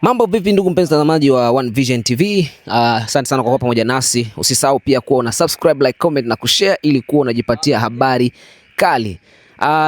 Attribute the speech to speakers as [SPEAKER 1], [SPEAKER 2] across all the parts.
[SPEAKER 1] Mambo vipi ndugu mpenzi mtazamaji wa One Vision TV. Asante sana kwa kuwa pamoja nasi. Usisahau pia kuwa una subscribe, like, comment na kushare ili kuwa unajipatia habari kali.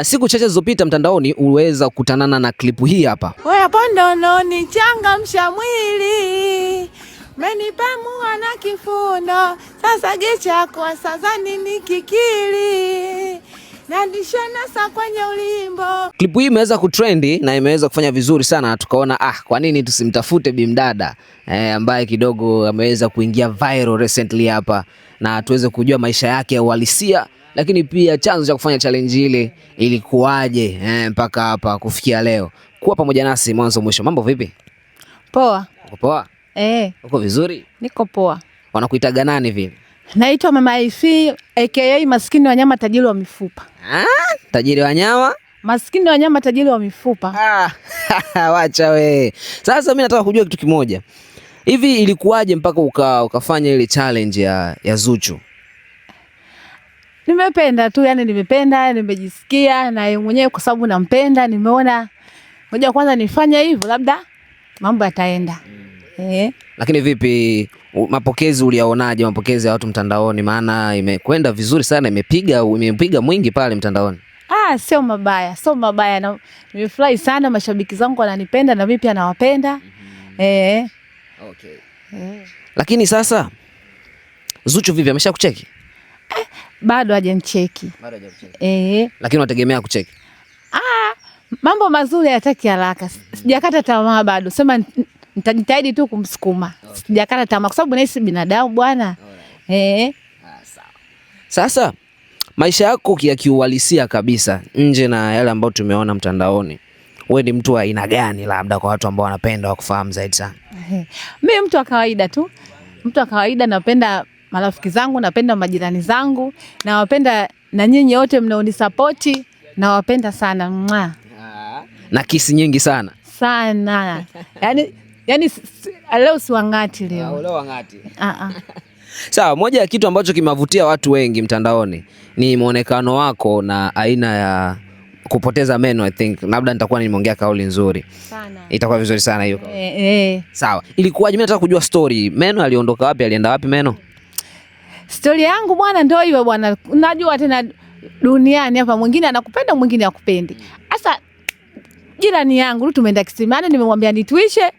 [SPEAKER 1] Siku chache zilizopita mtandaoni uweza kukutanana na klipu hii hapa.
[SPEAKER 2] Wewe pondono ni changamsha mwili. Menipamua na kifundo. Sasa gecha kwa sasa nini kikili. Nandishana sa kwenye ulimbo.
[SPEAKER 1] Klipu hii imeweza kutrendi na imeweza kufanya vizuri sana. Tukaona kwa nini tusimtafute bimdada ambaye kidogo ameweza kuingia viral recently hapa na tuweze kujua maisha yake ya uhalisia, lakini pia chanzo cha kufanya challenge ile ilikuwaje mpaka hapa kufikia leo. Kuwa pamoja nasi mwanzo mwisho. Mambo vipi?
[SPEAKER 2] Poa.
[SPEAKER 1] Uko poa? Uko vizuri?
[SPEAKER 2] Niko poa.
[SPEAKER 1] Wanakuitaga nani vile?
[SPEAKER 2] Naitwa Mama Ifi aka maskini wa nyama tajiri wa mifupa.
[SPEAKER 1] Tajiri wa nyama?
[SPEAKER 2] Maskini wa nyama tajiri wa mifupa.
[SPEAKER 1] Wacha we. Sasa mimi nataka kujua kitu kimoja. Hivi ilikuwaje mpaka ukafanya ile challenge ya Zuchu?
[SPEAKER 2] Nimependa tu, yani nimependa, nimejisikia na yeye mwenyewe kwa sababu nampenda, nimeona ngoja kwanza nifanye hivyo labda mambo yataenda.
[SPEAKER 1] Lakini vipi mapokezi uliyaonaje, mapokezi ya watu mtandaoni? Maana imekwenda vizuri sana, imepiga mwingi pale mtandaoni.
[SPEAKER 2] Sio mabaya, sio mabaya, na nimefurahi sana, mashabiki zangu wananipenda na mimi pia nawapenda.
[SPEAKER 1] Okay. Lakini sasa Zuchu vipi, ameshakucheki?
[SPEAKER 2] Bado hajanicheki.
[SPEAKER 1] Bado hajakucheki. Lakini unategemea kucheki?
[SPEAKER 2] Mambo mazuri hayataki haraka. Sijakata tamaa bado. Sema nitajitahidi tu kumsukuma. Sijakata tamaa kwa sababu naishi binadamu bwana.
[SPEAKER 1] Sawa. Sasa maisha yako ya kiuhalisia kabisa nje na yale ambayo tumeona mtandaoni, wewe ni mtu wa aina gani, labda kwa watu ambao wanapenda wakufahamu zaidi sana?
[SPEAKER 2] Mimi mtu wa kawaida tu. Mtu wa kawaida, napenda marafiki zangu, napenda majirani zangu, nawapenda na nyinyi wote mnaonisupport, nawapenda sana.
[SPEAKER 1] Na kisi nyingi sana.
[SPEAKER 2] Sana. Yaani leo siwangati leo.
[SPEAKER 1] Leo wangati. Sawa, moja ya kitu ambacho kimewavutia watu wengi mtandaoni ni muonekano wako na aina ya kupoteza meno. I think labda nitakuwa nimeongea kauli nzuri
[SPEAKER 2] sana. Itakuwa
[SPEAKER 1] vizuri sana hiyo.
[SPEAKER 2] Sawa.
[SPEAKER 1] Ilikuwaje? Mimi nataka kujua story. Meno aliondoka wapi? Alienda wapi meno?
[SPEAKER 2] Story yangu bwana ndio hiyo bwana. Unajua tena duniani hapa mwingine anakupenda mwingine hakupendi. Sasa jirani yangu tumeenda kisimani, nimemwambia nitwishe.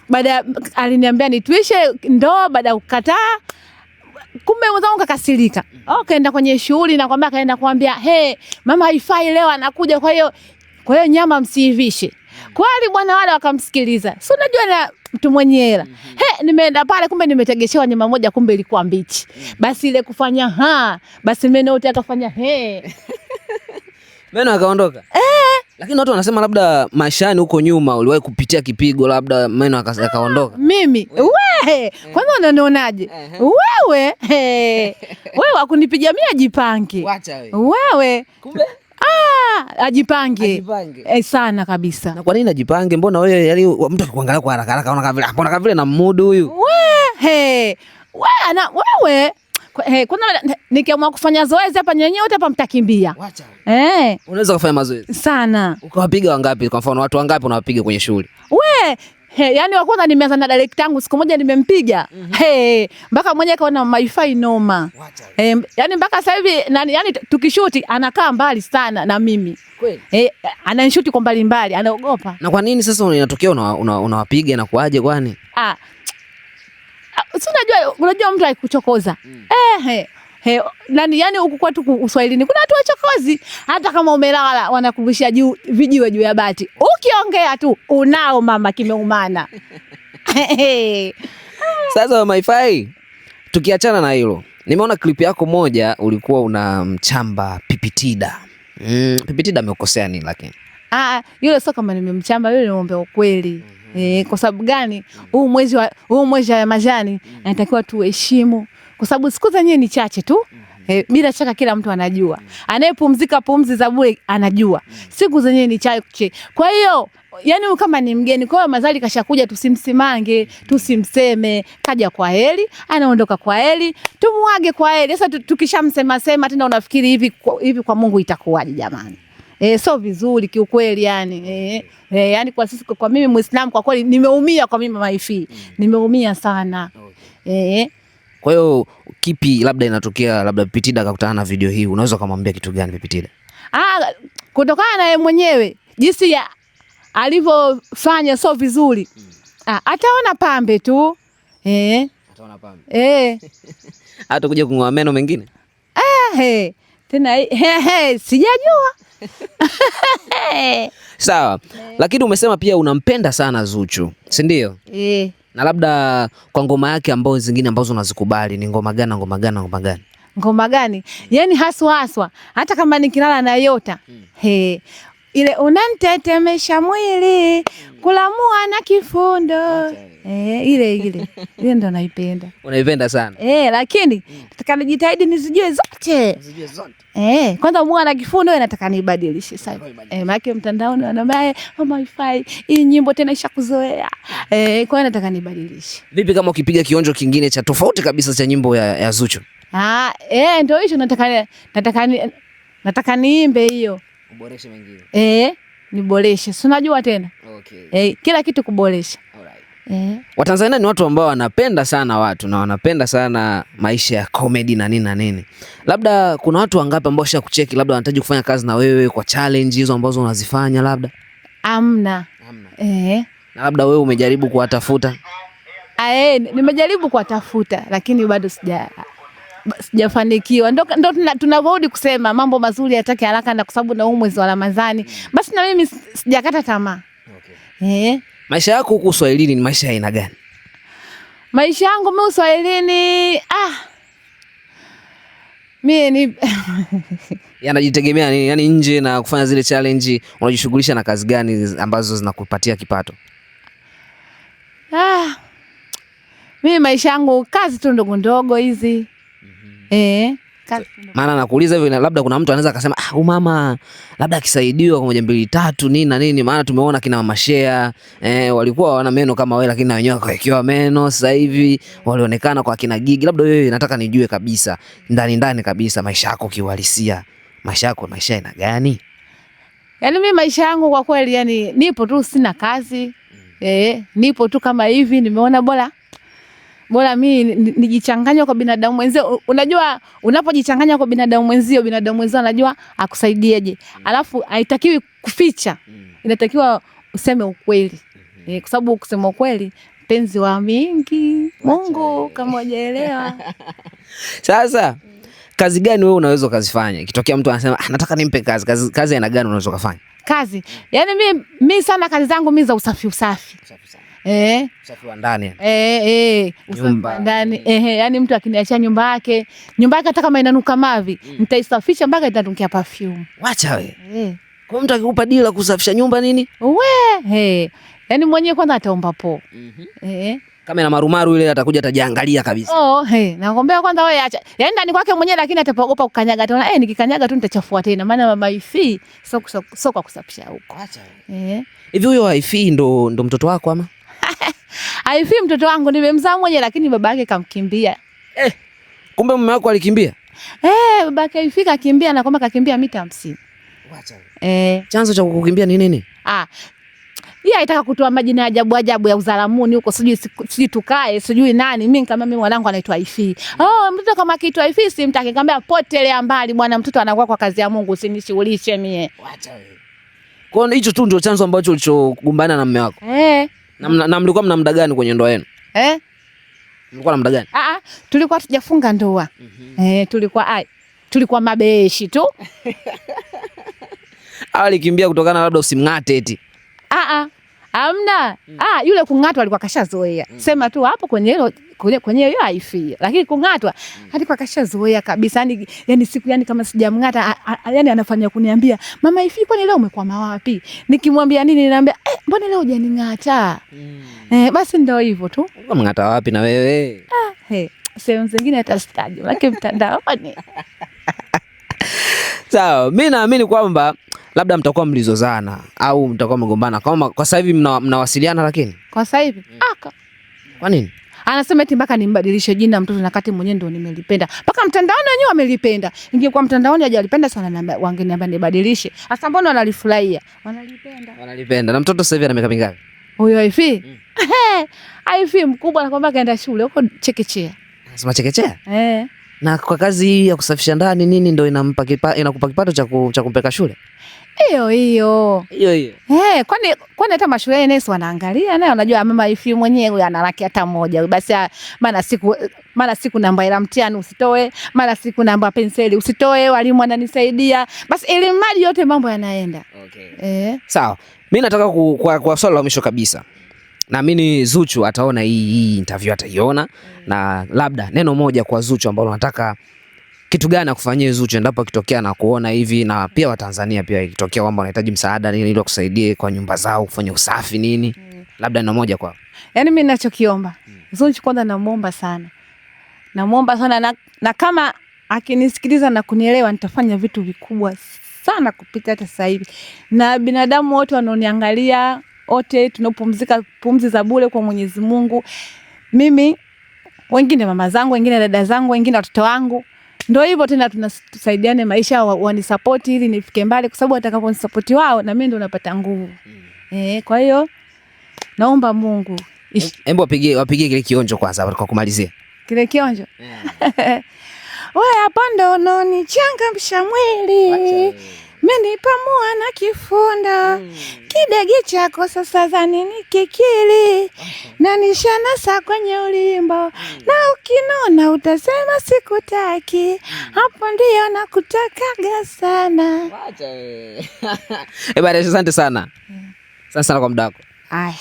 [SPEAKER 2] Baada aliniambia nitwishe ndoa, baada ya kukataa kumbe mwanangu kakasirika. Kaenda kwenye shughuli na kwambia kaenda kuambia, mama haifai leo anakuja, kwa hiyo nyama msiivishe. Kwani bwana wale wakamsikiliza. Si unajua na mtu mwenye hela. Nimeenda pale kumbe nimetegeshewa nyama moja, kumbe ilikuwa mbichi. Basi ile kufanya basi meno yote akafanya
[SPEAKER 1] meno akaondoka. Lakini watu wanasema labda maishani huko nyuma uliwahi kupitia kipigo, labda meno akaondoka.
[SPEAKER 2] Mimi kwanza unanionaje? Wewe akunipiga mimi ajipange.
[SPEAKER 1] Wacha
[SPEAKER 2] wewe. Kumbe ajipange. Sana kabisa.
[SPEAKER 1] Na kwa nini ajipange? Mbona wewe yani mtu akikuangalia kwa haraka haraka unaona kama vile na mudu huyu?
[SPEAKER 2] Wewe kuna nikiamua kufanya zoezi hapa nyenyewe wote hapa mtakimbia.
[SPEAKER 1] Wacha. Unaweza kufanya mazoezi sana. Ukawapiga wangapi? Kwa mfano watu wangapi unawapiga kwenye shughuli?
[SPEAKER 2] Yani wa kwanza nimeanza na director yangu, siku moja nimempiga. Mpaka mwenyewe kaona maifai noma. Yani mpaka sasa hivi yani tukishuti anakaa mbali sana na mimi. Kweli? Ananishuti kwa mbali mbali, anaogopa.
[SPEAKER 1] Na kwa nini sasa inatokea unawapiga na kuaje kwani?
[SPEAKER 2] Si unajua mtu akikuchokoza. Yani huku kwetu Uswahilini kuna watu wachokozi. Hata kama umelala wanakurushia vijiwe juu ya bati. Ukiongea tu unao mama kimeumana.
[SPEAKER 1] Sasa Maifai, tukiachana na hilo, nimeona clip yako moja ulikuwa unamchamba Pipitida. Pipitida amekosea nini lakini?
[SPEAKER 2] Yule sio kama nimemchamba, yule niombe ukweli. Kwa sababu gani? Huu mwezi wa majani anatakiwa tuheshimu. Kwa sababu siku zenyewe ni chache tu. Bila shaka kila mtu anajua. Anayepumzika pumzi za bure anajua. Siku zenyewe ni chache. Kwa hiyo yani kama ni mgeni, kwa hiyo mazali kashakuja, tusimsimange, tusimseme, kaja kwa heri, anaondoka kwa heri, tumuage kwa heri. Sasa tukishamsema tena unafikiri hivi kwa Mungu itakuwaje jamani? sio vizuri kiukweli yani. Yani kwa sisi, kwa mimi Muislamu, kwa kweli nimeumia kwa mimi Mama Ifi. Nimeumia sana. Okay.
[SPEAKER 1] Kwa hiyo kipi labda inatokea, labda Pipitida akakutana na video hii, unaweza kumwambia kitu gani Pipitida?
[SPEAKER 2] Kutokana na yeye mwenyewe jinsi alivyofanya sio vizuri. Ataona pambe tu.
[SPEAKER 1] Ataona pambe. Hata kuja kung'oa meno mengine?
[SPEAKER 2] Tena sijajua.
[SPEAKER 1] Sawa. Lakini umesema pia unampenda sana Zuchu, si ndio? Na labda kwa ngoma yake ambazo zingine ambazo unazikubali ni ngoma gani? Ngoma gani?
[SPEAKER 2] Yaani haswa hata kama nikilala na Yota. Ile unanitetemesha mwili, kulamua na kifundo. Ile ndo naipenda.
[SPEAKER 1] Unaipenda sana?
[SPEAKER 2] Lakini nataka nijitahidi nizijue zote. Kwanza mua na kifundo nataka nibadilishe sasa. Maana mtandaoni wanambaye Mama Ifi hii nyimbo tena ishakuzoea. Kwa hiyo nataka nibadilishe.
[SPEAKER 1] Vipi kama ukipiga kionjo kingine cha tofauti kabisa cha nyimbo ya Zuchu?
[SPEAKER 2] Ndio hicho nataka niimbe hiyo.
[SPEAKER 1] Uboreshe mengine.
[SPEAKER 2] Niboreshe. Si unajua tena?
[SPEAKER 1] Okay.
[SPEAKER 2] Kila kitu kuboresha.
[SPEAKER 1] Alright. Watanzania ni watu ambao wanapenda sana watu na wanapenda sana maisha ya comedy na nini. Labda kuna watu wangapi ambao shakucheki labda wanahitaji kufanya kazi na wewe kwa challenge hizo ambazo unazifanya labda?
[SPEAKER 2] Hamna.
[SPEAKER 1] Na labda wewe umejaribu kuwatafuta?
[SPEAKER 2] Nimejaribu kuwatafuta lakini bado sijafanikiwa. Ndo tunarudi kusema mambo mazuri yatake haraka, na kwa sababu na mwezi wa Ramadhani basi na mimi sijakata tamaa. Okay.
[SPEAKER 1] Maisha yako huko Uswahilini ni maisha ya aina gani?
[SPEAKER 2] Maisha yangu mimi Uswahilini mimi
[SPEAKER 1] yanajitegemea nini? Yaani nje na kufanya zile challenge unajishughulisha na kazi gani ambazo zinakupatia kipato?
[SPEAKER 2] Mimi maisha yangu kazi tu ndogo hizi.
[SPEAKER 1] Maana nakuuliza hivi, labda kuna mtu anaweza akasema mama labda akisaidiwa kwa 1 2 3 nini na nini, maana tumeona kina Mama Shea walikuwa wana meno kama wewe, lakini na wenyewe wakawekewa meno. Sasa hivi walionekana kwa kina Gigi. Labda wewe nataka nijue kabisa ndani kabisa maisha yako kiuhalisia, maisha aina gani?
[SPEAKER 2] Yaani mimi maisha yangu kwa kweli, yani nipo tu, sina kazi. Nipo tu kama hivi, nimeona bora mimi nijichanganye kwa binadamu mwenzio. Unajua unapojichanganya kwa binadamu mwenzio anajua akusaidieje. Alafu haitakiwi kuficha. Inatakiwa useme ukweli. Kwa sababu kusema ukweli penzi wa mingi. Mungu kama hujaelewa.
[SPEAKER 1] Sasa kazi gani wewe unaweza kuzifanya? Ikitokea mtu anasema nataka nimpe kazi aina gani unaweza kufanya?
[SPEAKER 2] Kazi. Yaani mimi sana kazi zangu mimi za usafi. Usafi
[SPEAKER 1] wa ndani.
[SPEAKER 2] Usafi wa ndani. Yani mtu akiniachia nyumba yake hata kama inanuka mavi, nitaisafisha mpaka itanukia perfume.
[SPEAKER 1] Wacha wewe. Kwa mtu akikupa deal la kusafisha nyumba nini?
[SPEAKER 2] Yani mwenyewe kwanza ataomba po.
[SPEAKER 1] Kama ina marumaru ile atakuja atajiangalia kabisa.
[SPEAKER 2] Nakwambia kwanza wewe acha. Yaani ndani kwake mwenyewe, lakini atapogopa kukanyaga. Ataona nikikanyaga tu nitachafua tena. Maana Mama Ifi sio kwa kusafisha huko.
[SPEAKER 1] Acha wewe. Hivi huyo Ifi ndo mtoto wako ama?
[SPEAKER 2] Ifi mtoto wangu nimemzaa mwenyewe, lakini baba yake kamkimbia.
[SPEAKER 1] Kumbe mume wako alikimbia?
[SPEAKER 2] Baba yake Ifi kakimbia, na kwamba kakimbia mita 50.
[SPEAKER 1] Acha wewe. Chanzo cha kukimbia ni nini?
[SPEAKER 2] Yeye aitaka kutoa majina ajabu ya Uzalamuni huko, sijui tukae, sijui nani. Mimi kama mimi mwanangu anaitwa Ifi. Mtoto kama kiitwa Ifi simtaki. Nikamwambia potelea mbali bwana, mtoto anakuwa kwa kazi ya Mungu, usinishughulishe mie.
[SPEAKER 1] Acha wewe. Kwa hiyo hicho tu ndio chanzo ambacho ulichogombana na mume wako? Na mlikuwa mna muda gani kwenye ndoa yenu? Mlikuwa na muda gani?
[SPEAKER 2] Tulikuwa tujafunga ndoa. Tulikuwa mabeshi tu.
[SPEAKER 1] Alikimbia kutokana labda usimng'ate eti?
[SPEAKER 2] Hamna. Yule kung'atwa alikuwa kashazoea. Sema tu hapo kwenye hiyo Ifi. Lakini kung'atwa alikuwa kashazoea kabisa. Yani siku kama sijamng'ata yani anafanya kuniambia, Mama Ifi kwani leo umekwama wapi? Nikimwambia nini niambia mbona leo hujaning'ata? Basi ndio hivyo tu.
[SPEAKER 1] Umng'ata wapi na wewe?
[SPEAKER 2] Sehemu zingine hata sitaji. Lakini mtandaoni.
[SPEAKER 1] Sawa, mimi naamini kwamba labda mtakuwa mlizozana au mtakuwa mgombana. Kwa sasa hivi mnawasiliana lakini?
[SPEAKER 2] Kwa sasa hivi?
[SPEAKER 1] Kwa nini?
[SPEAKER 2] Anasema eti mpaka nimbadilishe jina mtoto na kati mwenyewe ndio nimelipenda. Mpaka mtandaoni wenyewe wamelipenda. Ingekuwa mtandaoni hajalipenda sana na wangeniambia nibadilishe. Sasa mbona wanalifurahia? Wanalipenda.
[SPEAKER 1] Na mtoto sasa hivi ana miaka mingapi?
[SPEAKER 2] Huyo Aifi? Aifi mkubwa anakwambia kaenda shule huko chekechea.
[SPEAKER 1] Anasema chekechea?
[SPEAKER 2] Na
[SPEAKER 1] kwa kazi hii ya kusafisha ndani nini ndio inakupa kipato cha kumpeka shule?
[SPEAKER 2] Hiyo. Kwani hata mashule yenyewe wanaangalia naye unajua mama Aifi mwenyewe ana laki hata moja. Basi mara siku namba ila mtihani usitoe, mara siku namba penseli usitoe, walimu wananisaidia. Basi ili mradi yote mambo yanaenda.
[SPEAKER 1] Okay. Sawa. Mimi nataka kwa swali la mwisho kabisa. Naamini Zuchu ataona hii interview ataiona na labda neno moja kwa Zuchu ambalo nataka kitu gani akufanyie Zuchu endapo akitokea na kuona hivi, na pia Watanzania pia ikitokea kwamba wanahitaji msaada nini ili kusaidie kwa nyumba zao kufanya usafi nini. Labda neno moja kwa.
[SPEAKER 2] Yaani mimi ninachokiomba Zuchu kwanza namuomba sana. Na kama akinisikiliza na kunielewa nitafanya vitu vikubwa sana kupita hata sasa hivi. Na binadamu wote wanaoniangalia wote tunapumzika pumzi za bure kwa Mwenyezi Mungu. Mimi wengine mama zangu, wengine dada zangu, wengine watoto wangu. Ndio hivyo tena tunasaidiane maisha, wanisupport ili nifike mbali kwa sababu atakaponisupport wao na mimi ndo napata nguvu. Kwa hiyo naomba Mungu.
[SPEAKER 1] Hebu wapige kile kionjo kwanza kwa kumalizia.
[SPEAKER 2] Kile kionjo. Wewe hapa ndo unanichangamsha mwili. Menipamua na kifunda. Kidegi chako sasa zani nikikili. Na nishanasa kwenye ulimbo. Na ukinona utasema sikutaki. Hapo ndio nakutakaga sana.
[SPEAKER 1] Wacha wewe. Asante sana. Asante sana kwa muda wako.
[SPEAKER 2] Haya.